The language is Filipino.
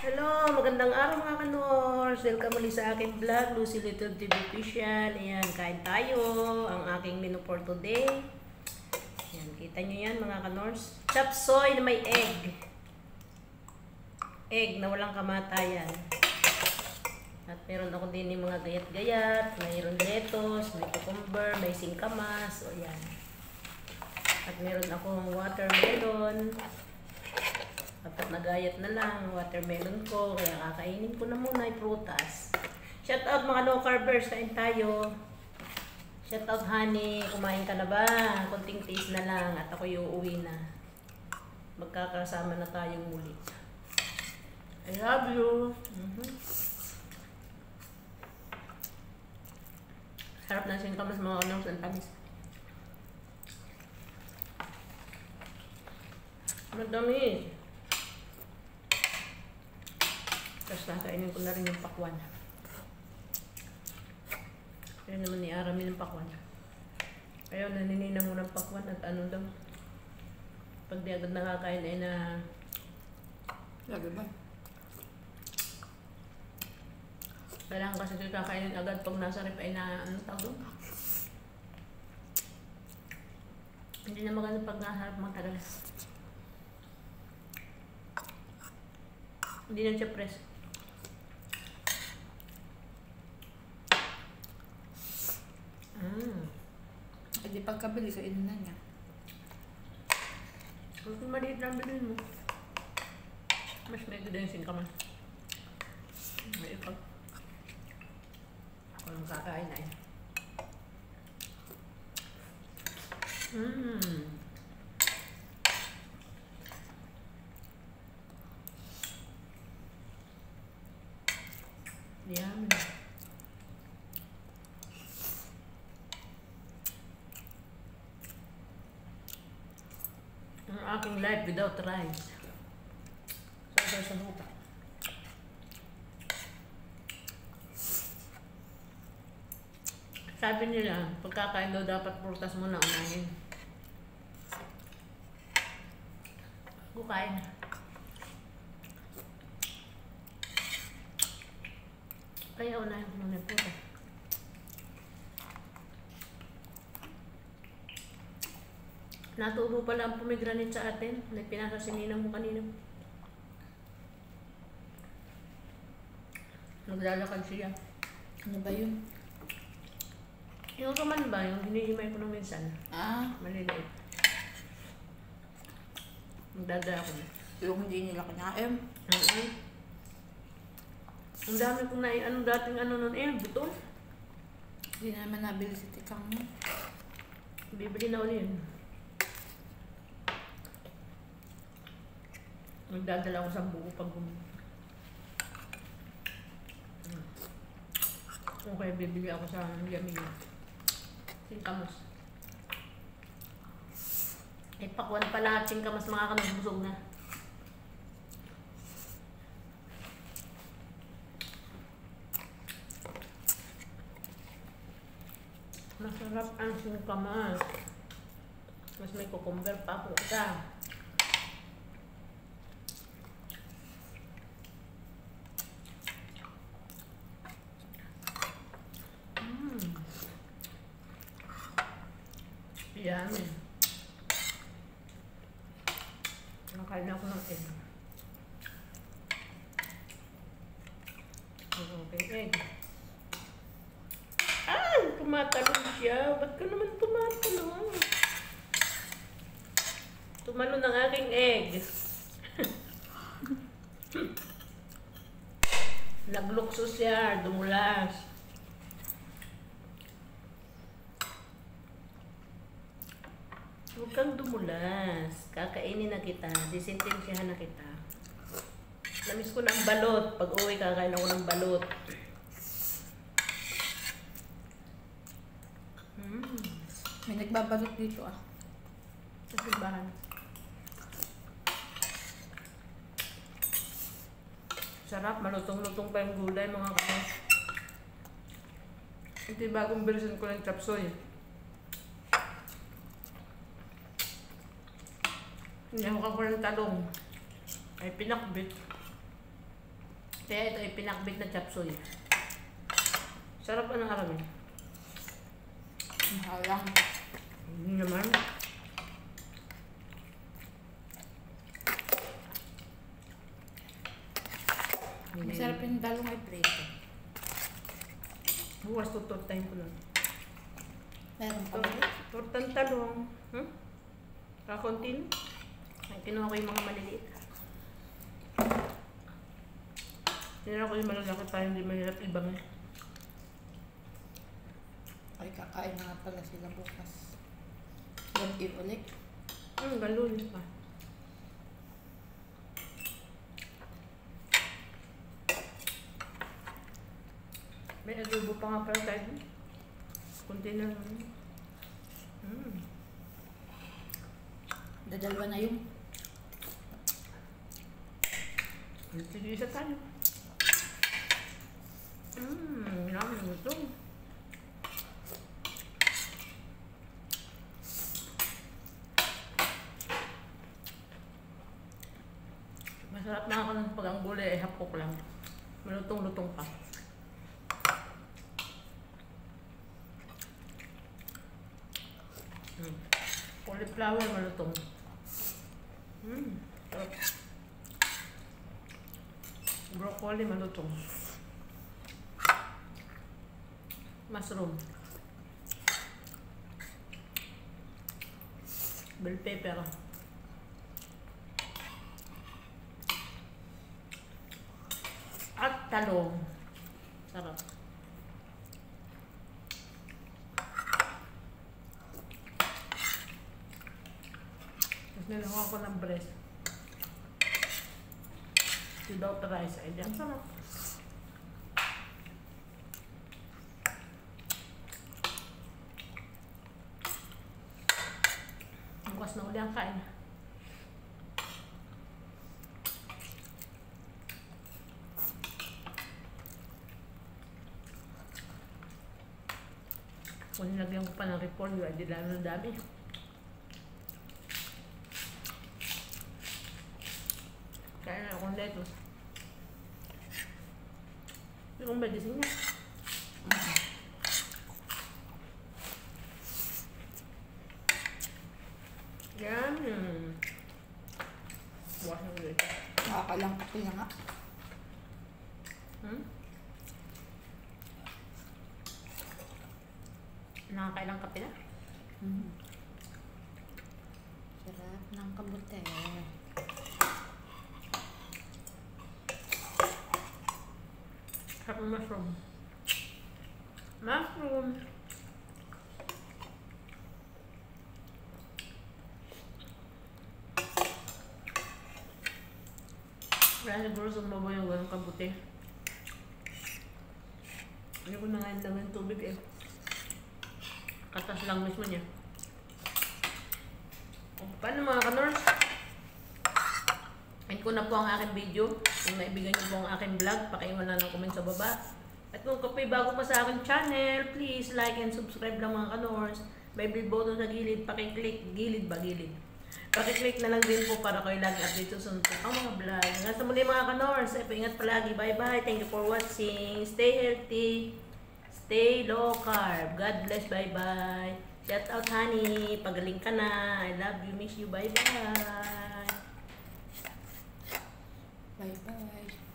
Hello, magandang araw mga kanors. Welcome muli sa aking vlog, Lucy Little TV Official. Ayan, kain tayo. Ang aking menu for today. Ayan, kita nyo yan mga kanors. Chop soy na may egg. Egg na walang kamatayan. At meron ako din yung mga gayat-gayat. Mayroon lettuce, may cucumber, may singkamas. O yan. At meron akong watermelon. At nagayat na lang watermelon ko, kaya kakainin ko na muna yung prutas. Shout out mga low carbers, kain tayo. Shout out honey, kumain ka na ba? Konting taste na lang at ako yung uuwi na. Magkakasama na tayong muli. I love you. Sarap na singkamas mga kanors, ang tamis. Madami. Tapos kakainin ko na rin yung pakwan. Kaya naman ni Aramin ng pakwan. Ayaw, naninina mo ng pakwan at ano daw. Pag di agad nakakain ay na... Lagi ba? Kailangan kasi kakainin agad pag nasa rep ay na... Ano tawag doon? Hindi na maganda pag nasa rep matagal. Hindi na siya press. E di pagkabili sa inunan niya. Kung maliit lang bilhin mo, mas may ganda yung singkaman. May ipag. Kung kakain na yun. Yummy. Ang aking life without rice. Sa buka. Sabi nila, pagkakain daw dapat prutas muna unahin. Kukain. Kaya unahin ko muna prutas. Natubo pala ang pomegranate sa atin. Pinasa si Ninang mo kanina. Naglalakad siya. Ano ba yun? Yung kaman ba? Yung hinihimay ko nung minsan. Maliliit. Magdadala ko na. Yung hindi nila kinain. Ang dami kong anong dating nun buto. Hindi naman nabili si Tikang mo. Bibili na ulit yun. Magdadala ko sa buko pag kung kaya bibili ako sa Yummy. Singkamas. Eh, pakwan pala at singkamas mga kanong busog na. Masarap ang singkamas. Mas may cucumber pa po isa. Yummy. Nakain ako ng egg. Okay, egg. Ay! Tumatalon siya. Ba't ka naman tumatalon? Tumalon ang aking egg. Naglukso siya. Dumulas. Huwag kang dumulas. Kakainin na kita. Disintensyahan na kita. Namiss ko na ang balot. Pag uwi, kakain ako ng balot. May nagbabalot dito Sa simbahan. Sarap. Malutong-lutong pa yung gulay mga kapatid. Ito yung bagong version ko ng chop suey. Hinawakan ko ng talong. Ay pinakbit. Kaya ito ay pinakbit na chop suey. Sarap ang aramin. Mahal lang. Hindi naman. Masarap yung dalong ay preso. Bukas tutortahin ko lang. Meron pa. Tortang talong. Kakunti. Ay, kinuha ko yung mga maliliit. Tinira ko yung malalaki pa, hindi mahirap ibang. Ay, kakain na nga pala sila bukas. Gabi ulit. Galon pa. May adobo pa nga pala tayo. Kunti na lang. Dadalwa na yun. Sige, isa tayo. Yummy ito. Masarap na ako ng pag ang gulay ay hapok lang. Malutong-lutong pa. Cauliflower malutong. Sarap. Broccoli malutong. Mushroom. Bell pepper. At talong. Sarap. Tapos nilawa ko ng breast. Without rice. Ay, diyan sarap. Bukas na uli ang kain. Kung nilagyan ko pa ng repolyo, ay di lalo na dami. Kaya na akong lettuce. Yung medicine niya. Yan. Bukas na ulit. Nakakalang kape na nga. Nakakailang kape na? Sarap ng kabute. Sarap ng mushroom. Mushroom! Kaya siguro sumaba yung ganong kabuti. Hindi ko na nga yung tubig eh. Katas lang mismo niya. Paano mga kanors? End ko na po ang aking video. Kung naibigan niyo po ang aking vlog, pakiiwan lang ng comment sa baba. At kung kapoy bago pa sa aking channel, please like and subscribe lang mga kanors. May bell button sa gilid, pakiclick. Gilid ba? Gilid. Pakiclick na lang din po para kayo lagi update sa sunod ang mga vlog. Hanggang sa muli mga kanors. Ingat palagi. Bye bye. Thank you for watching. Stay healthy. Stay low carb. God bless. Bye bye. Shout out honey. Pagaling ka na. I love you. Miss you. Bye bye. Bye bye.